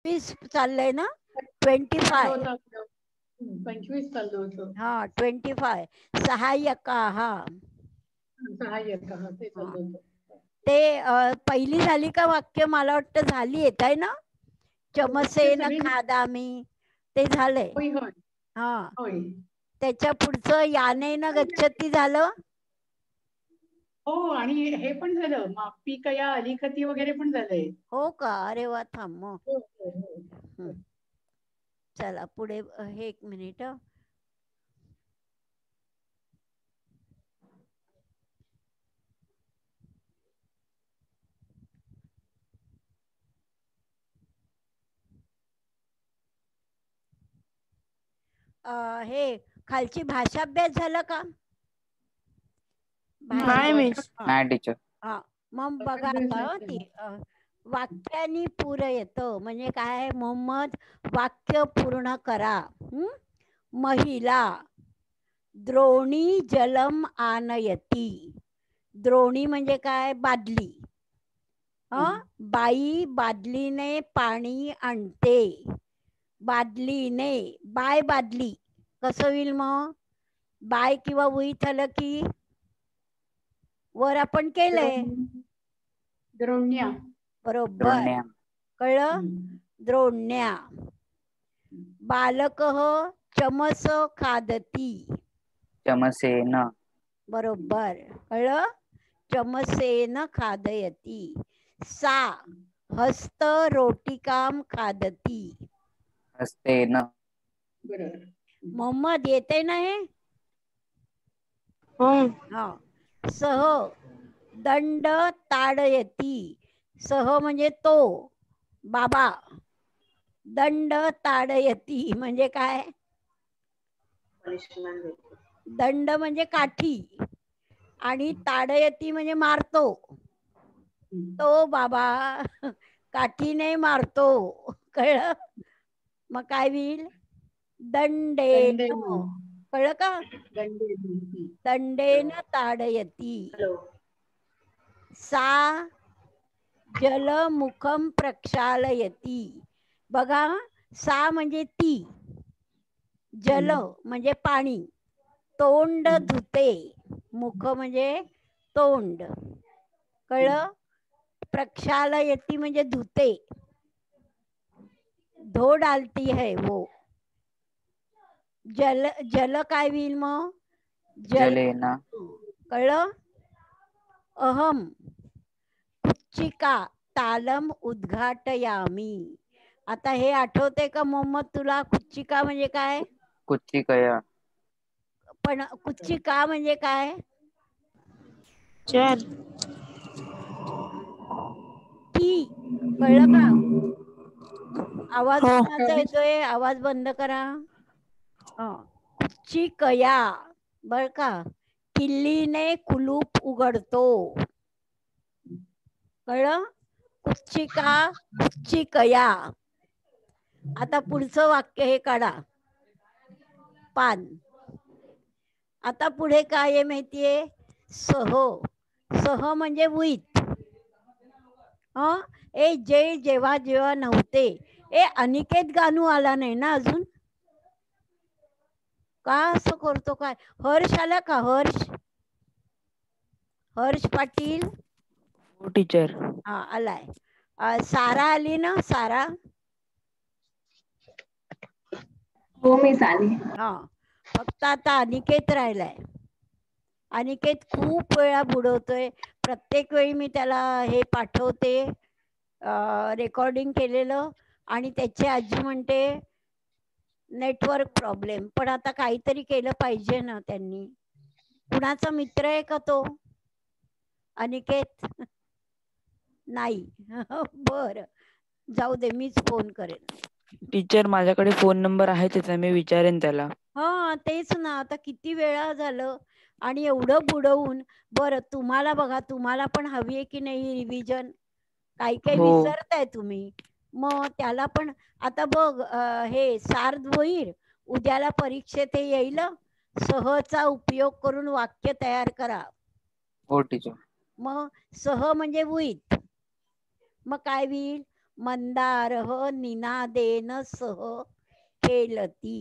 25 चाललंय ना, 25. चालू होतं. 25 चालू होतं. हा 25 सहाय्यका. हा सहाय्यक ते चालू होतं. ते पहिली झाली का वाक्य? मला वाटतं झाली. येत आहे ना, चमसेन खादामी, ते झालंय. होय होय हा होय. त्याच्या पुढचं यानेन गच्छती झालं. हो, आणि हे पण झालं, मापी कया अलिखती वगैरे पण झालंय. हो का? अरे वा, थांब मग. हो, हो, हो. चला पुढे. हे एक मिनिट. हे खालची भाषाभ्यास झाला का? नाही मिस. नाही टीचर. हा मग बघा आता ती वाक्यानी पुरं येतं म्हणजे काय? मोहम्मद वाक्य पूर्ण करा. महिला द्रोणी जलम आनयती. द्रोणी म्हणजे काय? बादली. बाई बादलीने पाणी आणते. बादलीने, बाय बादली कसं होईल मग? बाय किंवा विथ आलं की वर आपण केलंय. द्रोण्या. बरोबर, कळलं? द्रोण्या. बालक चमस खादती. चमसेन. बरोबर, कळलं? चमसेन खादयती. सा हस्त रोटिकाम खादती. हस्तेन. बरोबर. मोहम्मद येते ना हे? हा. सह दंड ताडयती. सह म्हणजे तो, बाबा. दंड ताडयती म्हणजे काय? दंड म्हणजे काठी आणि ताडयती म्हणजे मारतो. तो बाबा काठीने मारतो. कळलं? मग काय होईल? दंडेन. कळलं का? दंडेन ताडयती. सा जलमुखम प्रक्षालयती. बघा, सा म्हणजे ती, जल म्हणजे पाणी, तोंड धुते. मुख म्हणजे तोंड. कळलं? प्रक्षालयती म्हणजे धुते. धो डालती है वो. जल जल काय होईल मग? जलेन. कळलं? अहम कुच्चिका तालम उद्घाटयामी. आता हे आठवते का मोहम्मद तुला? कुच्चिका म्हणजे काय? कुच्चिकया. पण कुच्चिका म्हणजे काय? चार. ती. कळलं का? आवाज हो. कोणाचा येतोय? आवाज बंद करा. कुच्चिकया. बर का? किल्लीने कुलूप उघडतो. कळलं? कुच्चिका कुच्चिकया. आता पुढचं वाक्य हे काढा. पान. आता पुढे काय आहे माहितीये? सह. सह म्हणजे विथ. जे जेव्हा जेव्हा नव्हते. अनिकेत गानू आला नाही ना अजून? का असं करतो काय? हर्ष आला का? हर्ष, हर्ष पाटील. हो टीचर. हा आलाय. सारा आली ना? सारा. हो मिस आली. हा, फक्त आता अनिकेत राहिलाय. अनिकेत खूप वेळा बुडवतोय. प्रत्येक वेळी मी त्याला हे पाठवते रेकॉर्डिंग केलेलं, आणि त्याची आजी म्हणते नेटवर्क प्रॉब्लेम. पण आता काहीतरी केलं पाहिजे ना त्यांनी. कुणाचा मित्र आहे का तो अनिकेत? नाही. बर, जाऊ दे, मीच फोन करेन. टीचर माझ्याकडे फोन नंबर आहे त्याचा, मी विचारेन त्याला. हा तेच ना, आता किती वेळा झालं आणि एवढं बुडवून. बरं, तुम्हाला बघा, तुम्हाला पण हवी आहे की नाही रिव्हिजन? काही काही हो. विसरताय तुम्ही. मग त्याला पण आता बघ, हे सार्धवहीर उद्याला परीक्षेत हे येईल. सहचा उपयोग करून वाक्य तयार करा. हो टीचर. मग सह म्हणजे विथ. मग काय होईल? मंदारः निनादेन सह खेलती.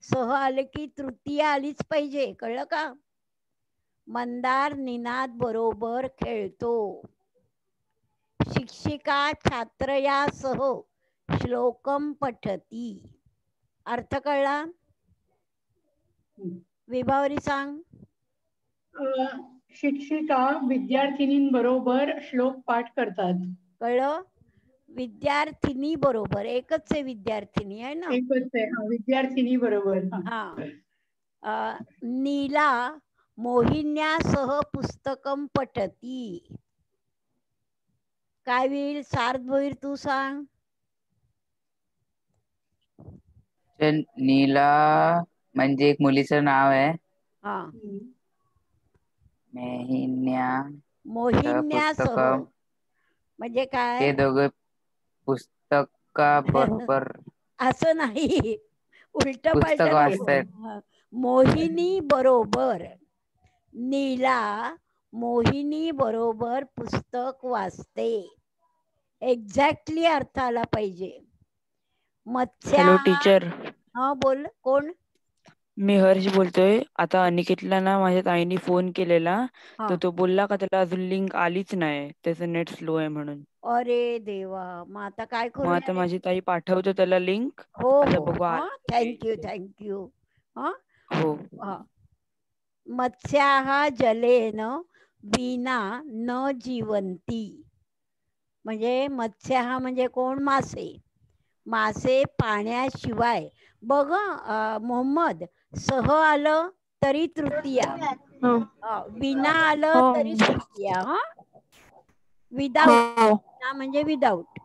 सह आले की तृतीय आलीच पाहिजे, कळलं का? मंदार निनाद बरोबर खेळतो. शिक्षिका छात्रयासह श्लोकम पठती. अर्थ कळला? विभावरी सांग. शिक्षिका विद्यार्थिनींबरोबर श्लोक पाठ करतात. कळलं? विद्यार्थिनी बरोबर, एकच आहे विद्यार्थिनी आहे ना. एकच आहे, विद्यार्थिनी बरोबर. हा. नीला मोहिन्यासह पुस्तकम पठती. काय होईल? सार्धभैर तू सांग. नीला म्हणजे एक मुलीचं नाव आहे. हा. मोहिन्यासह पुस्तकं म्हणजे काय? ते दोघे पुस्तका बरोबर असं नाही, उलट पुस्तक पालट वाचतायत. नको. मोहिनी बरोबर, नीला मोहिनी बरोबर पुस्तक वाचते. एक्झॅक्टली अर्थ आला पाहिजे. मत्स्या. हॅलो टीचर, हा बोल. कोण? मी हर्ष बोलतोय. आता अनिकेतला ना माझ्या ताईने फोन केलेला, हा. तर तो बोलला का त्याला अजून लिंक आलीच नाही, त्याचं नेट स्लो आहे म्हणून. अरे देवा, मग आता काय मग करू? आता माझी ताई पाठवतो त्याला लिंक. हो आता हो, बघू हा, थँक्यू थँक्यू. हा. हो. मत्स्याः जलेन विना न जीवंती. म्हणजे मत्स्याः म्हणजे कोण? मासे. मासे पाण्याशिवाय. बघ मोहम्मद, सह आलं तरी तृतीया, विना आलं तरी तृतीया. हा. विदाऊट म्हणजे विदाऊट.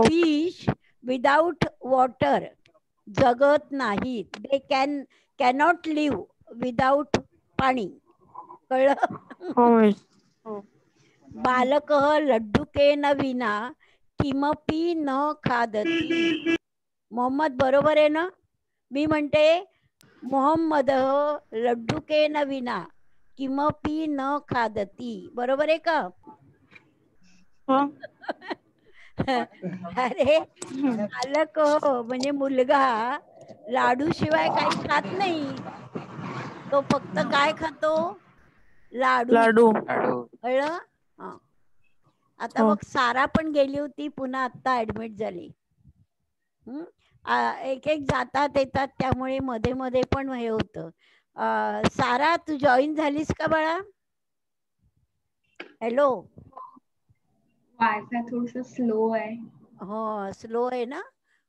फिश विदाऊट वॉटर जगत नाहीत. दे कॅनॉट लिव्ह विदाऊट पाणी. कळलं? बालकः लड्डुकेन विना किमपि न खादती. मोहम्मद बरोबर आहे ना? मी म्हणते मोहम्मद लड्डुकेन विना किमपि न खादती. बरोबर आहे का? अरे बालक म्हणजे मुलगा लाडू शिवाय काही खात नाही. तो फक्त काय खातो? लाडू. कळलं? आता बघ, सारा पण गेली होती, पुन्हा आता ऍडमिट झाली. एक एक जातात येतात, त्यामुळे मध्ये मध्ये पण हे होतं. सारा, तू जॉईन झालीस का बाळा? हॅलो. वायफाय थोडस स्लो आहे. हो, स्लो आहे ना.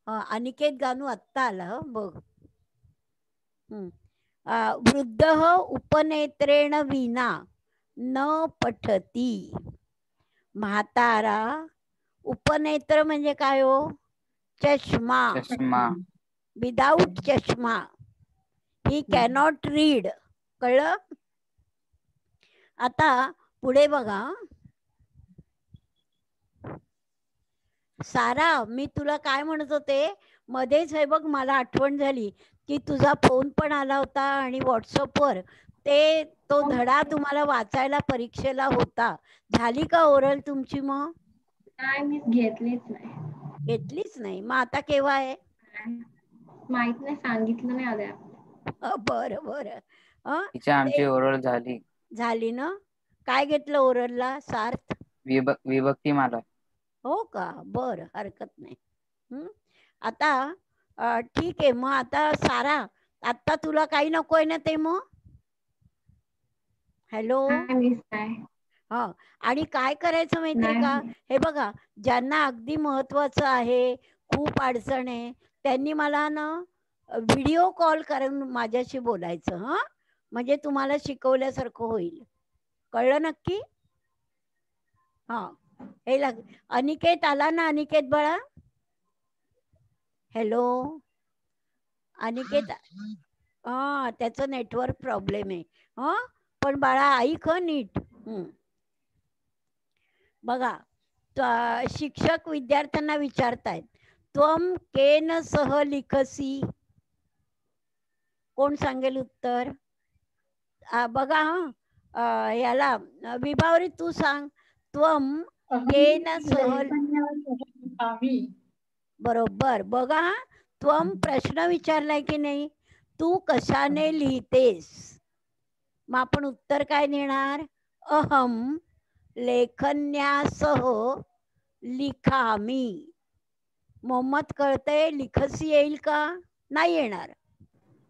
अनिकेत गानू आत्ता आला बघ. वृद्ध उपनेत्रेण विना न पठती. म्हातारा, उपनेत्र म्हणजे काय हो? चष्मा. विदाऊट चष्मा ही कॅनॉट रीड. कळलं? आता पुढे बघा. सारा, मी तुला काय म्हणत होते मध्येच, हे बघ मला आठवण झाली की तुझा फोन पण आला होता आणि व्हॉट्सअपवर तो धडा तुम्हाला वाचायला परीक्षेला होता. झाली का ओरल तुमची? मग नाही, मी घेतलीच नाही. घेतलीच नाही? मग आता केव्हा आहे? माहित नाही, सांगितलं नाही आल्या. बरं बरं. आमची ओरल झाली ना? काय घेतलं ओरलला? सार्थ विभक्ती माला. हो का? बरं, हरकत नाही. आता ठीक आहे. मग आता सारा, आता तुला काही नकोय ना ते? मग हॅलो. हा. आणि काय करायचं माहितीये का? हे बघा, ज्यांना अगदी महत्वाचं आहे, खूप अडचण आहे, त्यांनी मला ना व्हिडिओ कॉल करून माझ्याशी बोलायचं. हा, म्हणजे तुम्हाला शिकवल्यासारखं होईल. कळलं नक्की? हा. हे अनिकेत आला ना? अनिकेत बाळा, हॅलो. अनिकेत, त्याचं नेटवर्क प्रॉब्लेम आहे. पण बाळा ऐक नीट. बघा, शिक्षक विद्यार्थ्यांना विचारतायत, त्वम केन सह लिखसी. कोण सांगेल उत्तर? बघा. याला विभावरी तू सांग. त्वम केन सह लिखामी. बरोबर. बघा, त्वम प्रश्न विचारलाय की नाही, तू कशाने लिहितेस. मग आपण उत्तर काय देणार, अहम लेखन्यासह लिखामी. मोहम्मद कळतंय, लिखसी येईल का, नाही येणार.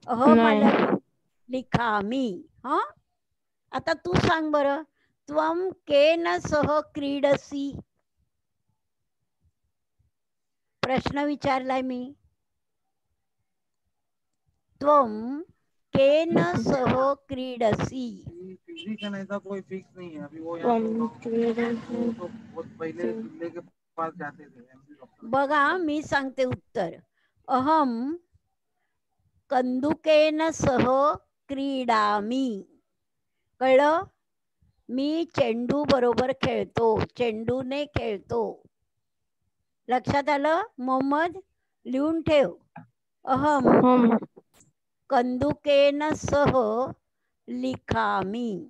अहम नाही. आलं लिखामी. हा, आता तू सांग बरं, त्वम केन सह क्रीडसी. प्रश्न विचारलाय मी. त्वम केन सह क्रीडसी. किसी का नहीं था, कोई फिक्स नहीं है अभी। वो यहाँ तो बहुत पहले दूल्हे के पास जाते थे एमपी डॉक्टर। बघा, मी सांगते उत्तर. अहम कंदुकेन सह क्रीडामी. कळलं, मी चेंडू बरोबर खेळतो, चेंडूने खेळतो. लक्षात आलं मोहम्मद, लिहून ठेव. अहम हो मिस. कंदुकेन सह लिखामी.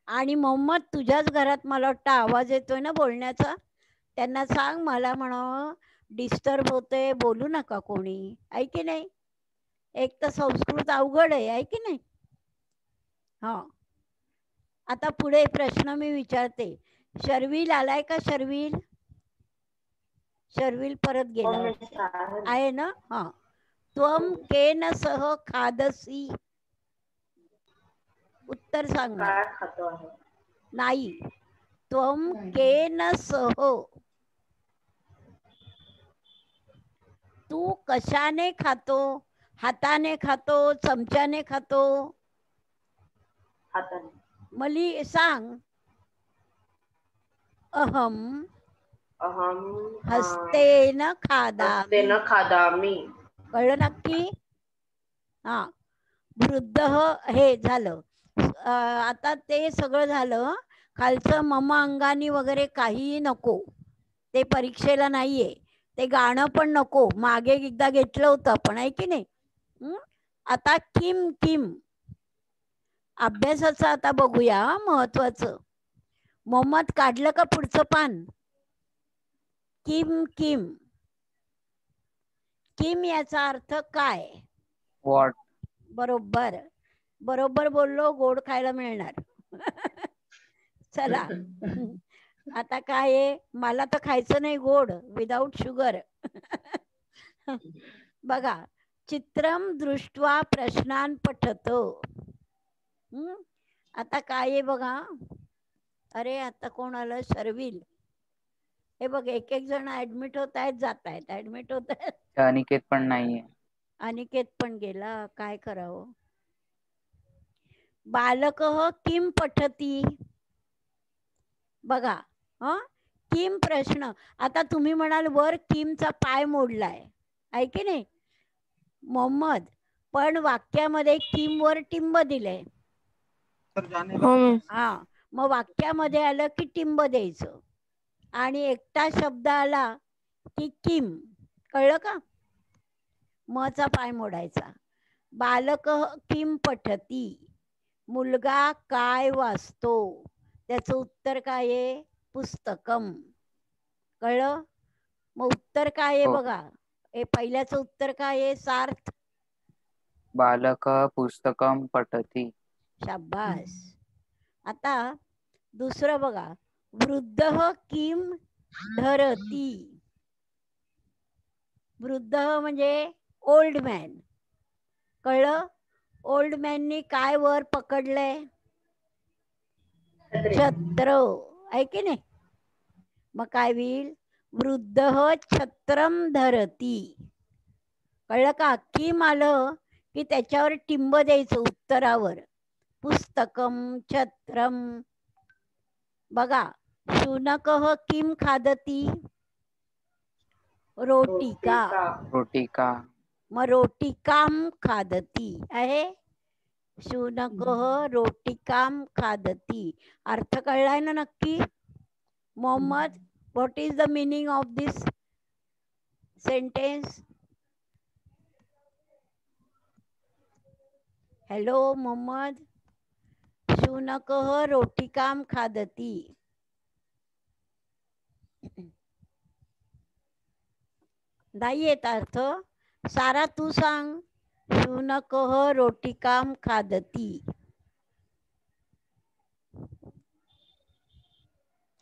आणि मोहम्मद, तुझ्याच घरात मला वाटतं आवाज येतोय ना बोलण्याचा, त्यांना सांग मला म्हणावं डिस्टर्ब होते, बोलू नका कोणी, आहे की नाही. एक तर संस्कृत अवघड आहे की नाही. हा, आता पुढे प्रश्न मी विचारते. शर्विल आलाय का, शर्विल. शर्विल परत गेला आहे ना. हा, त्वम केन सह खादसी. उत्तर सांगणार नाही. त्वम केन सह, तू कशाने खातो, हाताने खातो, चमच्याने खातो. मली सांग. अहम हस्तेन खादामी. कळलं नक्की. हा, वृद्ध हे झालं. आता ते सगळं झालं. खालचं मम अंगानी वगैरे काही नको, ते परीक्षेला नाहीये. ते गाणं पण नको, मागे एकदा घेतलं होतं आपण, आहे की नाही. आता किम किम अभ्यासाचं आता बघूया महत्वाचं. मोहम्मद काढलं का पुढचं पान. किम किम, किम याचा अर्थ काय. व्हॉट. बरोबर, बरोबर बोललो, गोड खायला मिळणार. चला, आता काय आहे, मला तर खायचं नाही गोड, विदाऊट शुगर. बघा, चित्रम दृष्ट्वा प्रश्नान पठत. आता काय आहे बघा. अरे आता कोण आलं, शर्विल. हे बघ, एक एक जण ऍडमिट होत आहेत, जात आहेत, ऍडमिट होत आहेत. अनिकेत पण नाहीये. अनिकेत पण गेला, काय करावं. बालक किम पठती. बघा, किम प्रश्न. आता तुम्ही म्हणाल वर किमचा पाय मोडलाय, आहे की नाही मोहम्मद, पण वाक्यामध्ये किम वर टिंब दिलंय. हो मिस. हा, मग वाक्यामध्ये आलं की टिंब द्यायचं, आणि एकटा शब्द आला की किम. कळलं का. मचा पाय मोडायचा. बालक किम पठती, मुलगा काय वाचतो. त्याचं उत्तर काय आहे, पुस्तकम. कळलं. मग उत्तर काय आहे हो. बघा, हे पहिल्याचं उत्तर काय आहे, सार्थ. बालक पुस्तकम पठती. शाबास. आता दुसरं बघा, वृद्ध किम धरती. वृद्ध म्हणजे ओल्ड मॅन. कळलं. ओल्ड मॅननी काय वर पकडलंय, छत्र, आहे की नाही. मग काय होईल, वृद्ध छत्रम धरती. कळलं का. किम आलं की त्याच्यावर टिंब द्यायचं उत्तरावर, पुस्तकम छत्रम. बघा, शुनक किम खादती. रोटिका. रोटिका. मग रोटिकाम खादती आहे. शुनक रोटिकाम खादती. अर्थ कळलाय ना नक्की Mohammad. What is the meaning of this sentence. Hello Mohammad. शुनक रोटिकाम खादती. नाही येत अर्थ. सारा तू सांग. शुनकः रोटिकाम खादती.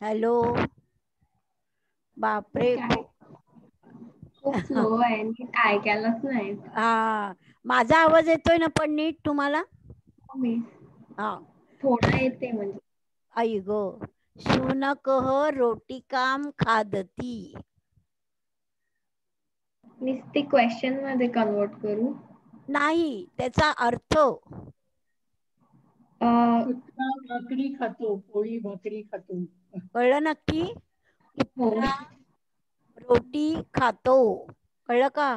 हॅलो. बापरे. काय खूप स्लो आहे, नीट ऐकायलाच नाही. हा, माझा आवाज येतोय ना पण नीट तुम्हाला? मी हा. थोडा येते म्हणजे. आई गो. शुनकः रोटिकाम खादती. नुसती क्वेश्चन मध्ये कन्वर्ट करू. नाही, त्याचा अर्थ. कुत्रा भाकरी खातो, पोळी भाकरी खातो. कळलं नक्की? हो. कुत्रा रोटी खातो. कळलं का?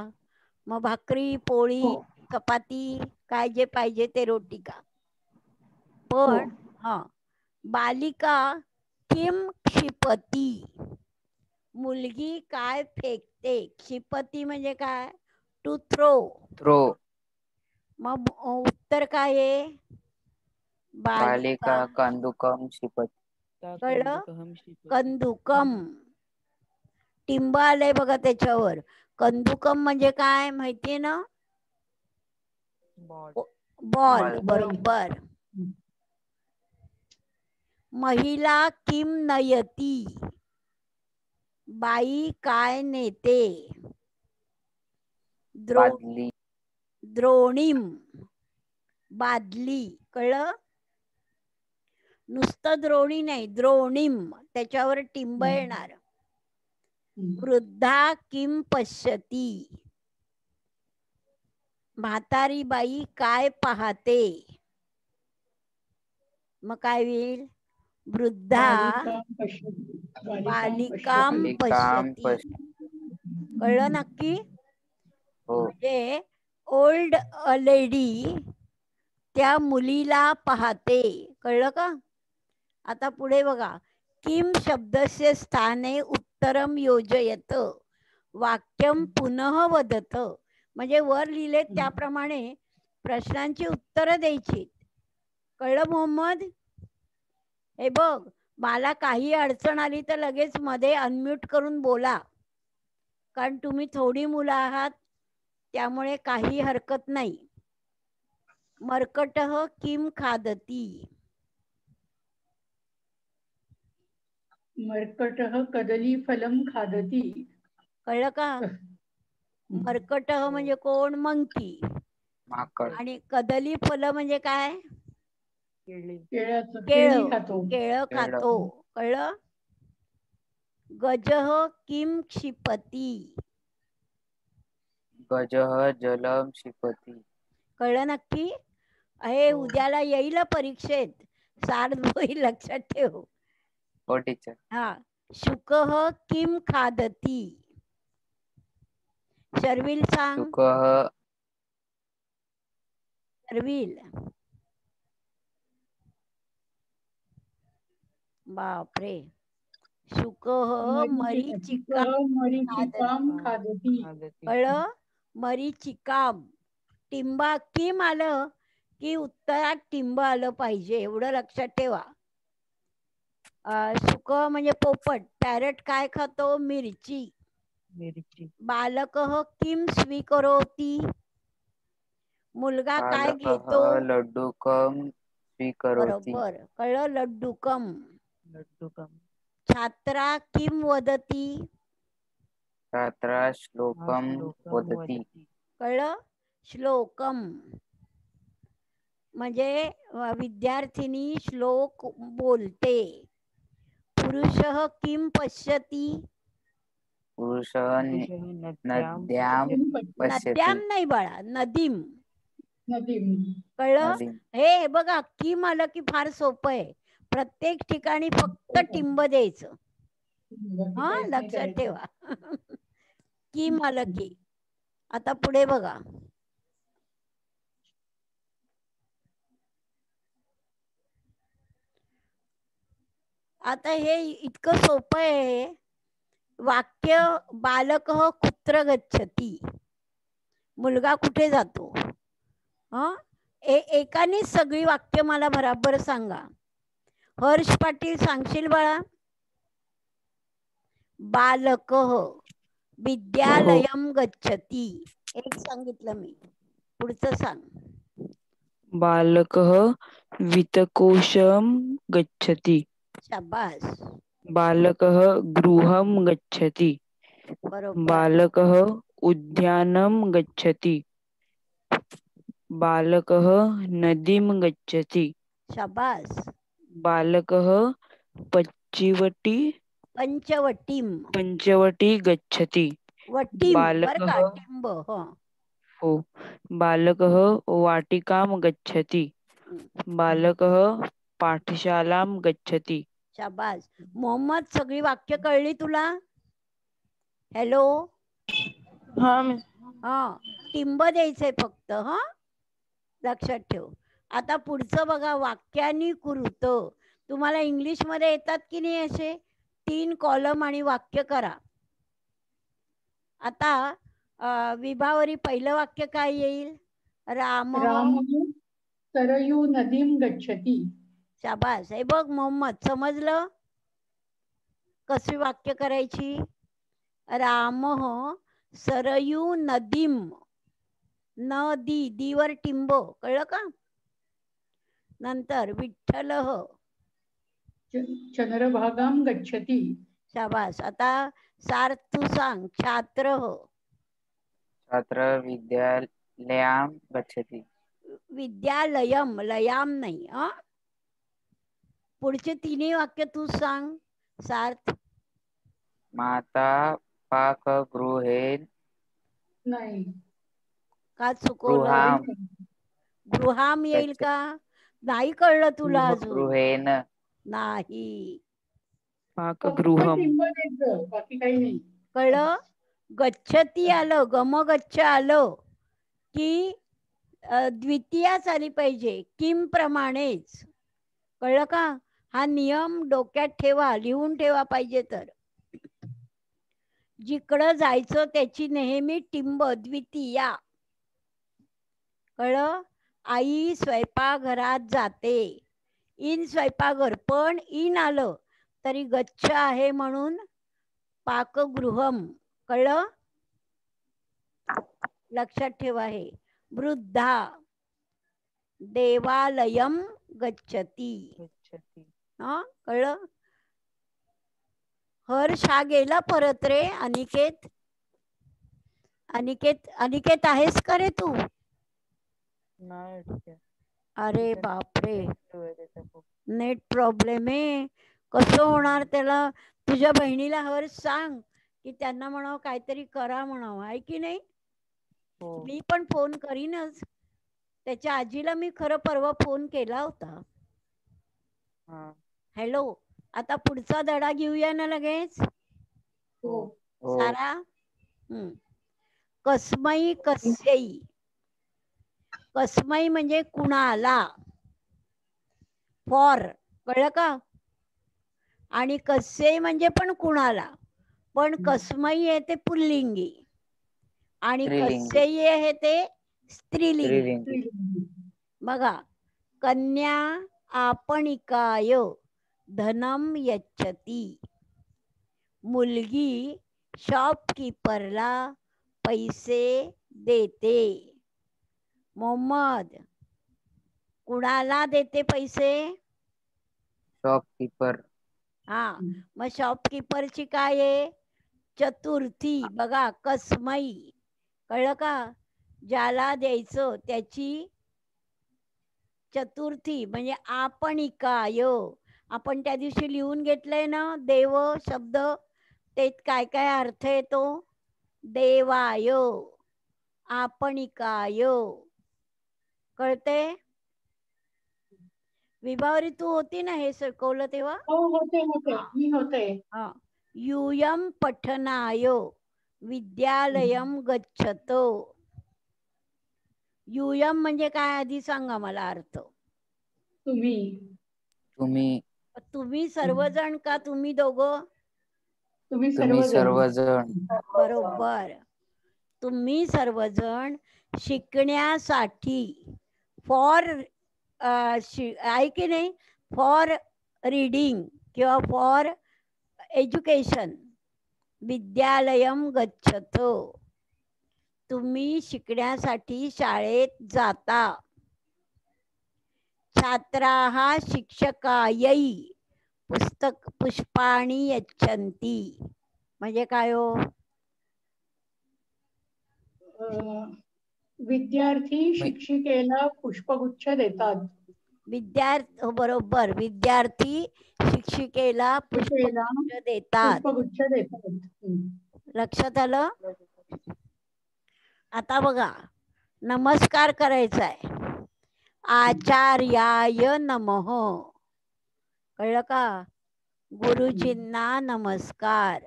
मग भाकरी, पोळी, हो. चपाती काय जे पाहिजे ते रोटी का. हो. पण हा, बालिका किम क्षिपती. मुलगी काय फेकते. क्षिपती म्हणजे काय? To throw. थ्रो. मग उत्तर काय आहे? बालिका बालिका. कंदुकम क्षिपती. कळलं? कंदुकहम शिपती. कंदुकम. टिंब आलंय बघा त्याच्यावर. कंदुकम म्हणजे काय माहितीये ना? बॉल. बॉल. बॉल. बरोबर. महिला किम नयती. बाई काय नेते. बादली. द्रोणीम. बादली. कळलं? नुसतं द्रोणी नाही, द्रोणीम. त्याच्यावर टिंब येणार. वृद्धा किम पश्यती. म्हातारी बाई काय पाहते. मग काय होईल? वृद्धा बालिकाम पश्यती. बालिकाम बालिकाम पश्यती. कळलं नक्की? हो. म्हणजे ओल्ड लेडी त्या मुलीला पाहते. कळलं का? आता पुढे बघा. किम शब्दस्य स्थाने उत्तरम योजयत. वाक्यम पुनः वदत. म्हणजे वर लिहिले त्याप्रमाणे प्रश्नांची उत्तरं द्यायची. कळलं मोहम्मद? हे बघ, मला काही अडचण आली तर लगेच मध्ये अनम्यूट करून बोला. कारण तुम्ही थोडी मुलं आहात, त्यामुळे काही हरकत नाही. मर्कटः किम खादती. मर्कटः कदलीफलम खादती. कळलं का? मर्कटः म्हणजे कोण? मंकी. माकड. आणि कदली फल म्हणजे काय? केळी. केळी केळं. खातो. केळं खातो. कळलं? गजः किम क्षिपती. गजः जलम क्षिपती. कळलं नक्की? हे हो. उद्याला येईल परीक्षेत. सार्धोई लक्षात ठेव. हो टीचर. हा. शुकः किम खादती. शर्विल सांग. शुकः. शर्विल. बापरे. शुकः मरीचिका मरीचिकाम खादती. खादती. कळलं? मरीचिकाम. टिंबा किम आलं की उत्तरात टिंब आलं पाहिजे, एवढं लक्षात ठेवा. शुक म्हणजे पोपट. पॅरट काय खातो? मिरची. मिरची. बालकः किम स्वीकरोति. मुलगा काय घेतो? बालकः लड्डुकम स्वीकरोति. बरोबर. कळलं? लड्डुकम. लड्डुकम. छात्रा किम वदती. छात्रा श्लोकम श्लोकम वदति. वदति. कळलं? श्लोकम म्हणजे विद्यार्थिनी श्लोक बोलते. पुरुषः किम पश्यती. पुरुषः नद्याम पश्यति. नद्याम नाही बाळा, नदीम. नदीम. कळलं? नदीम. हे बघा, किम आलं की फार सोपं आहे. प्रत्येक ठिकाणी फक्त टिंब द्यायचं. हा, लक्षात ठेवा. किम आलं की. आता पुढे बघा. आता हे इतकं सोपं आहे. वाक्य बालकः कुत्र गच्छति. मुलगा कुठे जातो? एकानेच सगळी वाक्य मला बराबर सांगा. हर्ष पाटील सांगशील बाळा? बालकः विद्यालयम गच्छति. एक सांगितलं मी, पुढचं सांग. बालकः वित्तकोशं गच्छति. शाबास, बालकः गृहं गच्छति. बरोबर. बालकः उद्यानं गच्छति. बालकः नदीं गच्छति. शाबास. बालकः पंचवटी गच्छति. वटीम बर बालकः का, टिंब. हो. बालकः वाटिकां गच्छति. बालकः पाठशालां गच्छति. शाबास. मोहम्मद, सगळी वाक्य कळली तुला? हॅलो. हा, टिंब द्यायचंय फक्त. हा, लक्षात ठेव. आता पुढचं बघा, वाक्यानी कुरुत. तुम्हाला इंग्लिश मध्ये येतात की नाही असे 3 कॉलम आणि वाक्य करा. आता विभावरी पहिलं वाक्य काय येईल? राम सरयू नदीम गच्छति. शाबास. हे बघ मोहम्मद, समजलं कशी वाक्य करायची? राम सरयू नदीम, नदी, दीवर टिंब, कळलं का? नंतर विठ्ठल चंद्रभागाम गच्छति. शाबास. आता सार्थ तू सांग. छात्र छात्र विद्यालयां गच्छति. विद्यालयम, लयाम नाही. पुढचे 3 वाक्य तू सांग सार्थ. माता पाकगृहे नाही, का चुकवलं? गृहाम येईल का? नाही कळलं तुला अजून? गृहेन नाही, पाकगृहं. बाकी काही नाही. कळलं? गच्छती आलं, गमगच्छ आलं की द्वितीयाच आली पाहिजे, किम प्रमाणेच. कळलं का? हा नियम डोक्यात ठेवा, लिहून ठेवा पाहिजे तर. जिकडं जायचं त्याची नेहमी टिंब द्वितीया. कळलं? आई स्वयंपाकघरात जाते, इन स्वयंपाकघर, पण इन आलं तरी गच्छ आहे म्हणून पाकगृहम. कळलं? लक्षात ठेवा हे. वृद्धा देवालयम गच्छति. हा, कळलं? हर्ष हा गेला परत रे. अनिकेत, अनिकेत, अनिकेत आहेस का रे तू? अरे बापरे, नेट प्रॉब्लेम आहे. कसं होणार त्याला? तुझ्या बहिणीला हर्ष सांग की त्यांना म्हणावं काहीतरी करा म्हणावं, आहे की नाही? मी पण फोन करीनच. त्याच्या आजीला मी खरं परवा फोन केला होता. हॅलो. आता पुढचा धडा घेऊया ना लगेच. सारा. कस्मै कस्यै. कस्मै म्हणजे कुणाला, फॉर. कळलं का? आणि कस्यै म्हणजे पण कुणाला, पण कस्मै आहे ते पुल्लिंगी आणि कस्यै आहे ते स्त्रीलिंगी. बघा, कन्या आपणिकाय धनम यच्छति. मुलगी शॉपकीपरला पैसे देते. मोहम्मद, कुणाला देते पैसे? शॉपकीपर. हा, मग शॉपकीपरची काय आहे? चतुर्थी. बघा, कस्मै. कळलं का? ज्याला द्यायचं त्याची चतुर्थी म्हणजे आपणिकाय. आपण त्या दिवशी लिहून घेतलंय ना देव शब्द, ते काय काय अर्थ येतो? देवाय, आपणिकाय. कळते? विभावरी तू होती ना हे शिकवलं तेव्हा? होते मी होते. हा, यूयम पठनाय विद्यालयम गच्छतो. यूयम म्हणजे काय आधी सांगा मला अर्थ. तुम्ही सर्वजण का तुम्ही दोघं? तुम्ही सर्वजण. बरोबर. तुम्ही सर्वजण शिकण्यासाठी, फॉर आहे की नाही, फॉर रीडिंग किंवा फॉर एज्युकेशन. विद्यालयम गच्छतो. तुम्ही शिकण्यासाठी शाळेत जाता. छात्राः शिक्षकायै पुष्पाणि यच्छन्ति. म्हणजे काय हो? विद्यार्थी शिक्षिकेला पुष्पगुच्छ देतात. बरोबर, विद्यार्थी शिक्षिकेला पुष्पगुच्छ देतात. पुष्पगुच्छ देतात. लक्षात आलं? आता बघा, नमस्कार करायचा आहे. आचार्याय नमः. कळलं का? गुरुजींना नमस्कार.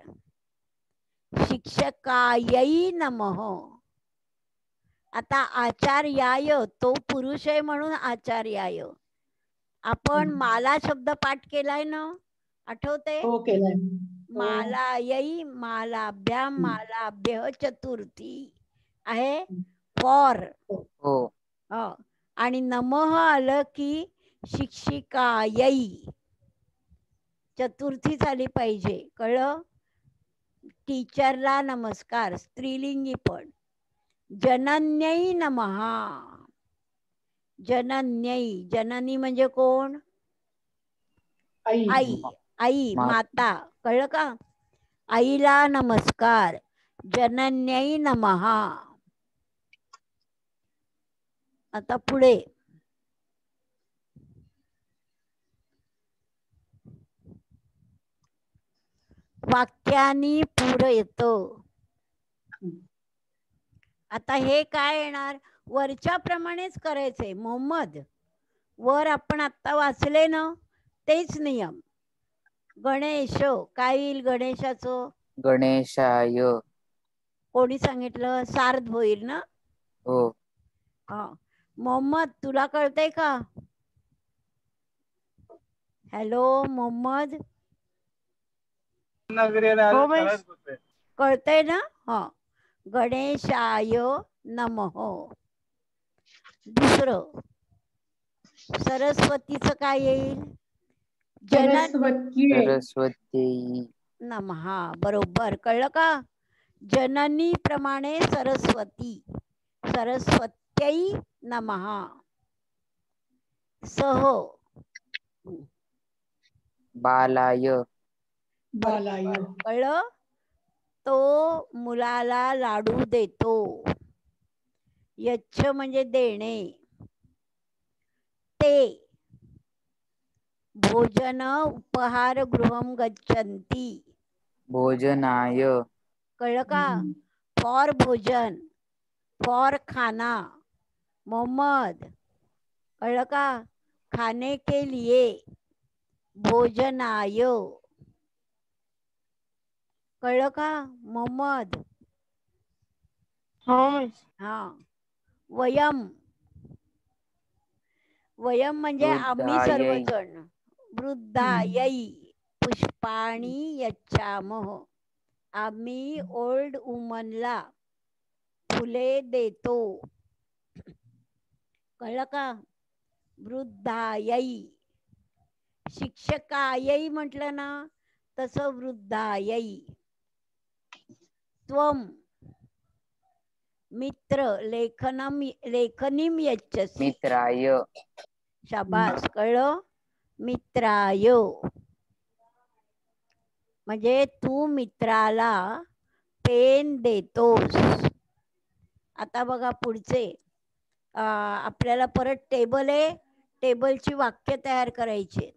शिक्षकायै नमः. आता आचार्याय तो पुरुष आहे म्हणून आचार्याय. आपण माला शब्द पाठ केलाय ना, आठवते? हो, केलाय. मालायै, मालाभ्याम, मालाभ्य चतुर्थी आहे फॉर. हो. आणि नमः आलं की शिक्षिकायै चतुर्थी झाली पाहिजे. कळलं? टीचरला नमस्कार, स्त्रीलिंगी पण. जनन्यै नमः. जनन्यै, जननी म्हणजे कोण? आई. आई. आई, माता. कळलं का? आईला नमस्कार. जनन्यै नमः. आता पुढे वाक्यानी पुढे येतो. आता हे काय येणार? वरच्या प्रमाणेच करायचंय. मोहम्मद, वर आपण आता वाचले ना, तेच नियम. गणेश, काय येईल गणेशाचं? गणेशाय. कोणी सांगितलं? सार्थ होईल ना? हो. मोहम्मद, तुला कळतंय का? हॅलो मोहम्मद, कळतंय ना? गणेशाय नमः. दुसरं, सरस्वतीचं काय येईल? सरस्वती नमः. बरोबर, कळलं का? जननी प्रमाणे सरस्वती. सरस्वत्यै नमः. सह, बालाय. बालाय. कळलं? तो मुलाला लाडू देतो. यच्छ म्हणजे देणे. ते भोजन उपहारगृहं गच्छन्ति. भोजनाय. कळलं का? फॉर भोजन, फॉर खाना. मोहम्मद, कळलं का? खाने के लिए भोजनाय. कळलं का मोहम्मद? वयम, वयम म्हणजे आम्ही वृद्धायै. सर्वजण. वृद्धायै पुष्पाणि यच्छामः. आम्ही ओल्ड वुमनला फुले देतो. कळलं का? वृद्धायै. शिक्षकायै म्हटलं ना, तसं वृद्धायै. त्वम, मित्र, लेखनीम यच्छसि. मित्राय. शाबास, कळलं? मित्राय म्हणजे तू मित्राला पेन देतोस. आता बघा पुढचे. आपल्याला परत टेबल आहे. टेबलची वाक्य तयार करायची.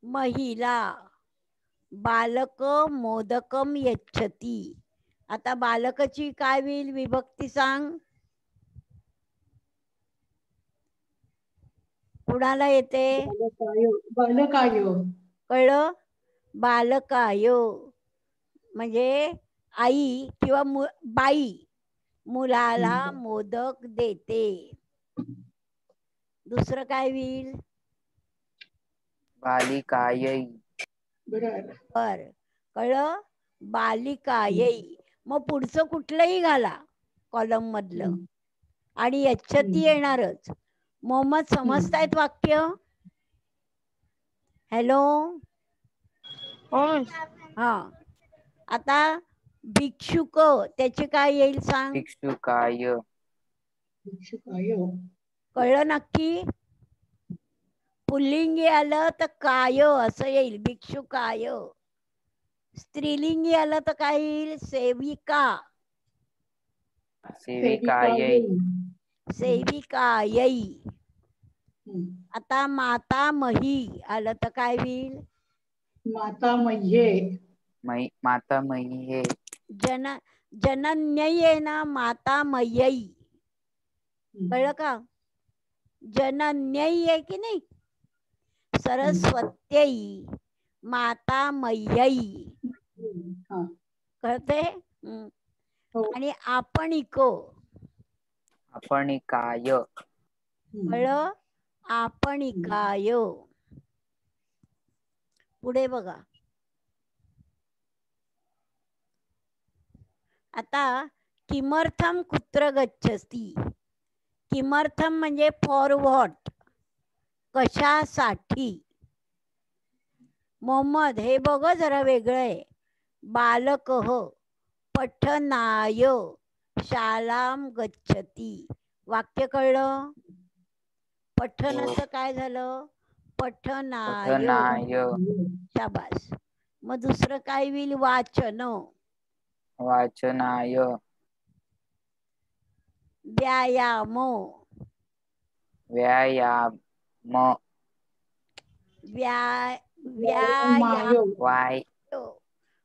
महिला, बालक मोदकम यच्छती. आता बालकाची काय होईल? विभक्ती सांग. कुणाला येते? बालकाय. कळलं? बालकाय म्हणजे आई किंवा बाई मुलाला मोदक देते. दुसरं काय होईल? बालिकायै. बरोबर. कळलं? बालिकायै. मग पुढचं कुठलंही घाला कॉलम मधलं आणि यच्छती येणारच. मोहम्मद, समजतायत वाक्य? हॅलो होय. हा. आता भिक्षुक त्याचे काय येईल सांग? भिक्षुकाय भिक्षुकाय कळलं नक्की? पुल्लिंगी आलं तर काय असं येईल, भिक्षुकाय. स्त्रीलिंगी आलं तर काय येईल, सेविका. सेविकायै सेविकायै. आता मातामही आलं तर काय होईल, मातामह्ये मातामह्ये जनन्यै आहे ना, मातामह्यै. कळलं का? जनन्यै आहे की नाही, सरस्वत्यै मातामह्यै. हा. कळते? हो. आणि आपणिको. आपणिकाय कळलं? आपणिकाय. पुढे बघा. आता किमर्थम कुत्र गच्छति. किमर्थम म्हणजे फॉर व्हॉट, कशासाठी. मोहम्मद हे बघ जरा वेगळं आहे. बालकः पठनाय शालाम गच्छति. वाक्य कळलं? पठनाचं काय झालं, पठनाय. पठनाय शाबास. मग दुसरं काय होईल, वाचन. वाचनाय व्यायाम. व्यायाम व्यायाम वाय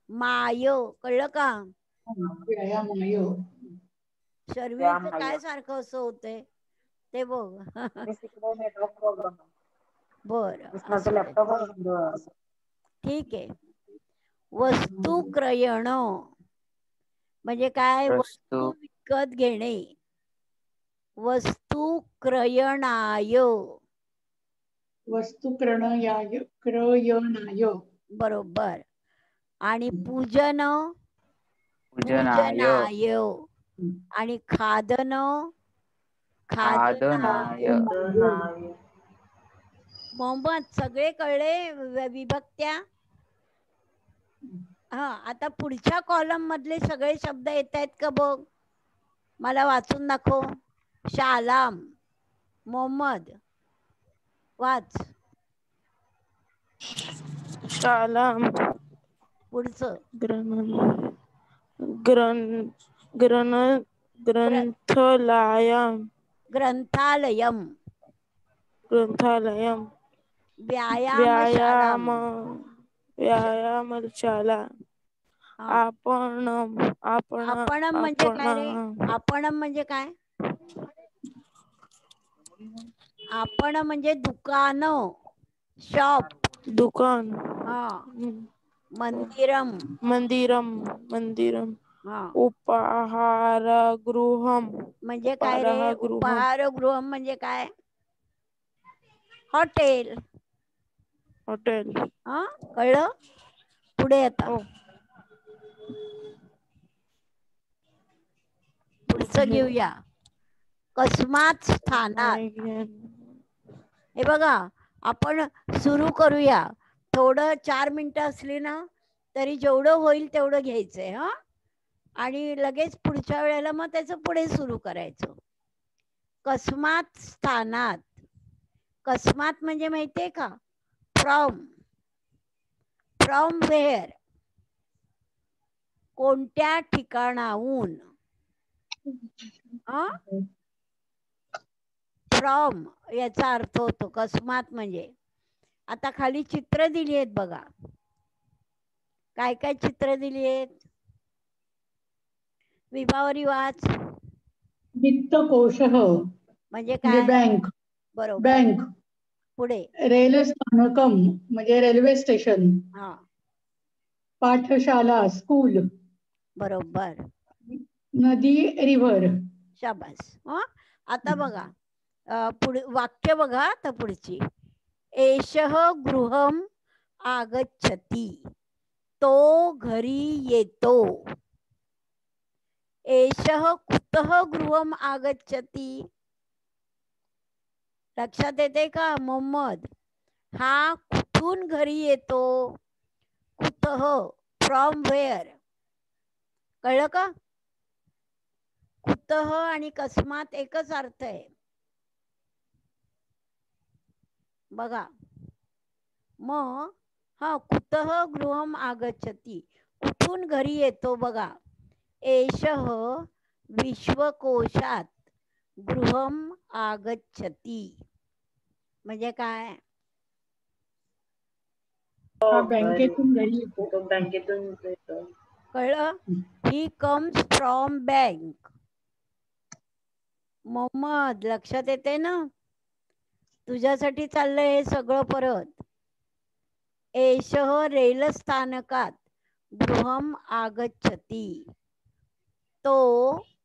माय. कळलं का? व्यायामाय. शर्वीचं काय सारखं असं होतंय ते बघ. बर, ठीक आहे. वस्तू क्रयण म्हणजे काय, वस्तू वस्तू विकत घेणे. वस्तू क्रयणाय. वस्तू क्रयणाय. बरोबर. आणि पूजन पूजनाय पूजनाय. आणि खादन खादनाय खादनाय. मोहम्मद सगळे कळले विभक्त्या? हा. आता पुढच्या कॉलम मधले सगळे शब्द येत आहेत का बघ, मला वाचून दाखव. शालाम. मोहम्मद वाच. शालाम. पुढचं. ग्रंथालयम. ग्रंथालयम. ग्रंथालयम. व्यायामशालाम. व्यायामशाला. हा. आपणम म्हणजे काय रे, आपणम म्हणजे काय? आपण म्हणजे दुकान, शॉप. दुकान. हा. मंदिरम. मंदिरम. हा. उपाहारगृहम. म्हणजे काय रे, उपाहारगृह म्हणजे काय, हॉटेल. हॉटेल. हा, कळलं? पुढे आता हो. पुढचं घेऊया. कस्मात स्थानात. हे बघा, आपण सुरू करूया. थोडं 4 मिनिटं असली ना तरी जेवढं होईल तेवढं घ्यायचंय. हा. आणि लगेच पुढच्या वेळेला मग त्याचं पुढे सुरू करायचं. कस्मात स्थानात. कस्मात म्हणजे माहितीये का, फ्रॉम. फ्रॉम वेअर, कोणत्या ठिकाणाहून. फ्रॉम याचा अर्थ होतो कस्मात म्हणजे. आता खाली चित्र दिली आहेत बघा. काय काय चित्र दिली आहेत, विभावरी वाच. वित्तकोशः म्हणजे म्हणजे काय? बँक. बरोबर. बँक. पुढे. रेल्वे स्थानकम म्हणजे रेल्वे स्टेशन. हा. पाठशाला स्कूल. बरोबर. नदी रिव्हर. शाबास. आता बघा, वाक्य बघा आता पुढची. एषः गृहम आगच्छति. तो घरी येतो. एषः कुतः गृहम आगच्छति. लक्षात येते का मोहम्मद? हा कुठून घरी येतो, कुतः फ्रॉम व्हेअर, कळलं का? कुतः आणि कस्मात एकच अर्थ आहे बघा. मग हा कुतः गृहम आगच्छति, कुठून घरी येतो बघा. एषः विश्वकोशात गृहम आगच्छति म्हणजे काय? हा बँकेतून घरी येतो. तो बँकेतून येतो. कळलं? He comes from bank. Mohammad लक्षात येते ना? तुझ्यासाठी चाललंय हे सगळं परत. एषः रेल स्थानकात गृहम आगच्छति, तो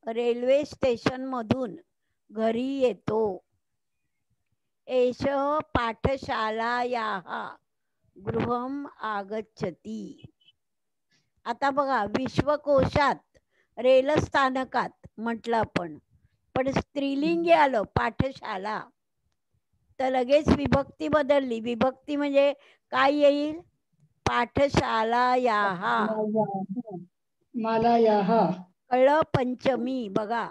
रेल्वे स्टेशन मधून घरी येतो. एषः पाठशालायाः गृहम आगच्छति. आता बघा, विश्वकोशात रेल स्थानकात म्हटलं आपण, पण स्त्रीलिंगी आलं पाठशाला, तर लगेच विभक्ती बदलली. विभक्ती म्हणजे काय येईल? पाठशालायाः. मला या हा कळलं? पंचमी बघा.